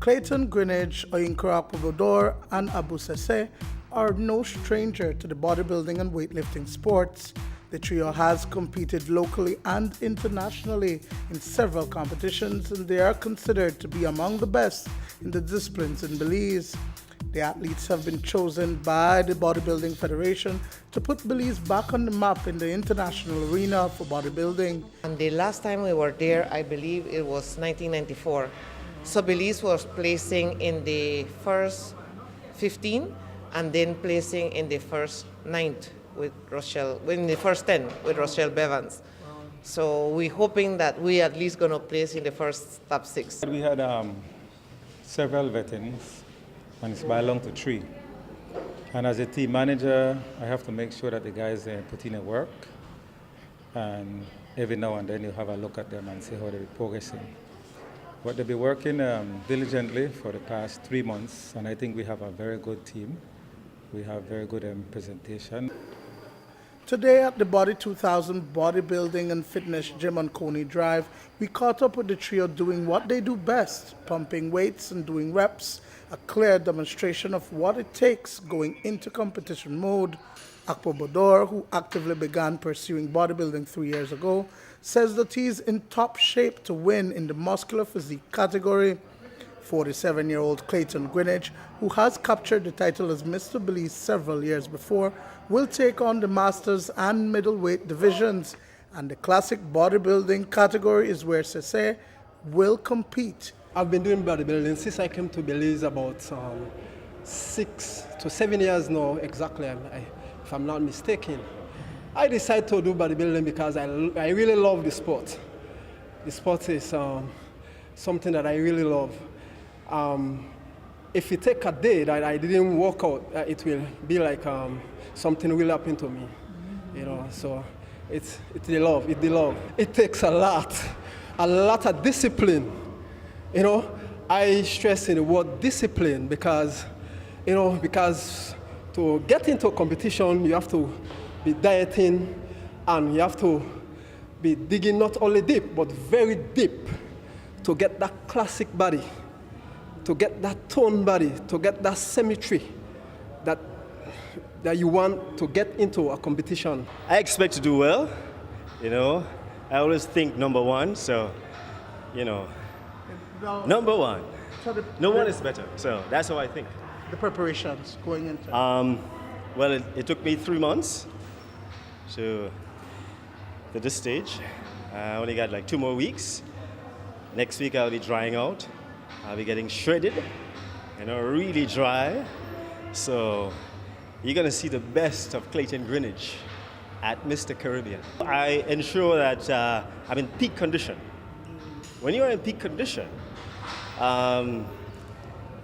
Clayton Greenidge, Oyinkura Akpobodor, and Abu Sese are no stranger to the bodybuilding and weightlifting sports. The trio has competed locally and internationally in several competitions, and they are considered to be among the best in the disciplines in Belize. The athletes have been chosen by the Bodybuilding Federation to put Belize back on the map in the international arena for bodybuilding. And the last time we were there, I believe it was 1994. So Belize was placing in the first 15 and then placing in the first 9th with Rochelle, in the first 10 with Rochelle Bevans. So we're hoping that we at least going to place in the first top 6. We had several veterans, and it's by along to 3. And as a team manager, I have to make sure that the guys put in the work, and every now and then you have a look at them and see how they're progressing. But they've been working diligently for the past 3 months, and I think we have a very good team. We have very good presentation. Today at the Body 2000 Bodybuilding and Fitness Gym on Coney Drive, we caught up with the trio doing what they do best, pumping weights and doing reps, a clear demonstration of what it takes going into competition mode. Akpobodor, who actively began pursuing bodybuilding 3 years ago, says that he's in top shape to win in the muscular physique category. 47-year-old Clayton Greenidge, who has captured the title as Mr. Belize several years before, will take on the masters and middleweight divisions, and the classic bodybuilding category is where Sese will compete. I've been doing bodybuilding since I came to Belize about 6 to 7 years now, exactly, if I'm not mistaken. I decided to do bodybuilding because I really love the sport. The sport is something that I really love. If you take a day that I didn't work out, it will be like something will happen to me, you know. So it's the love. It takes a lot of discipline, you know. I stress in the word discipline because to get into a competition, you have to be dieting, and you have to be digging not only deep, but very deep to get that classic body, to get that toned body, to get that symmetry that you want to get into a competition. I expect to do well, you know. I always think number one, so, you know, number one. So no one is better, so that's how I think. The preparations going into well, it took me 3 months to this stage. I only got like 2 more weeks. Next week I'll be drying out. I'll be getting shredded, you know, really dry. So you're gonna see the best of Clayton Greenidge at Mr. Caribbean. I ensure that I'm in peak condition. When you're in peak condition,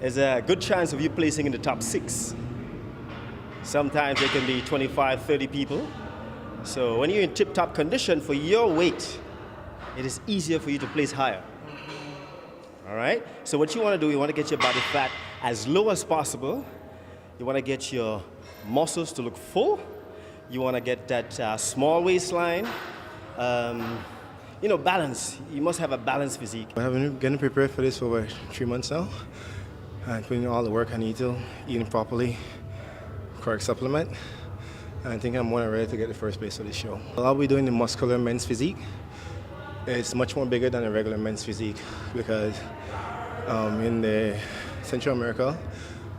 there's a good chance of you placing in the top 6. Sometimes there can be 25, 30 people. So when you're in tip-top condition for your weight, it is easier for you to place higher. All right? So what you want to do, you want to get your body fat as low as possible. You want to get your muscles to look full. You want to get that small waistline. You know, balance. You must have a balanced physique. I've been getting prepared for this for over 3 months now. And putting in all the work I need to, eating properly, correct supplement. And I think I'm more than ready to get the first place of the show. I'll be doing the muscular men's physique. It's much more bigger than a regular men's physique because in the Central America,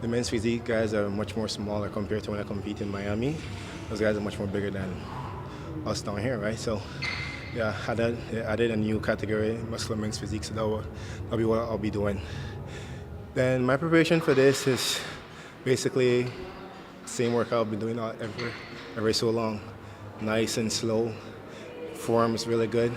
the men's physique guys are much more smaller compared to when I compete in Miami. Those guys are much more bigger than us down here, right? So, yeah, I added a new category, muscular men's physique, so that'll be what I'll be doing. Then my preparation for this is basically same workout I've been doing every so long. Nice and slow. Form is really good.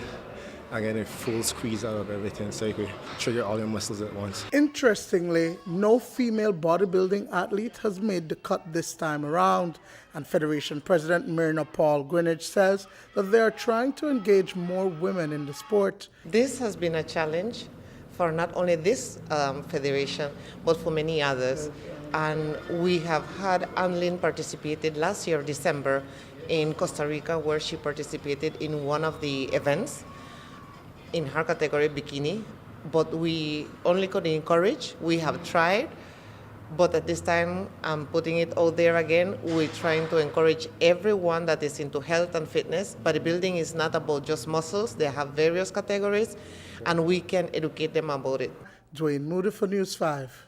I get a full squeeze out of everything so you can trigger all your muscles at once. Interestingly, no female bodybuilding athlete has made the cut this time around, and Federation President Myrna Paul Greenidge says that they are trying to engage more women in the sport. This has been a challenge for not only this federation, but for many others. And we have had Anlin participated last year, December, in Costa Rica, where she participated in one of the events in her category, bikini, but we only could encourage. We have tried, but at this time, I'm putting it out there again. We're trying to encourage everyone that is into health and fitness. Bodybuilding is not about just muscles. They have various categories, and we can educate them about it. Dwayne Moody for News 5.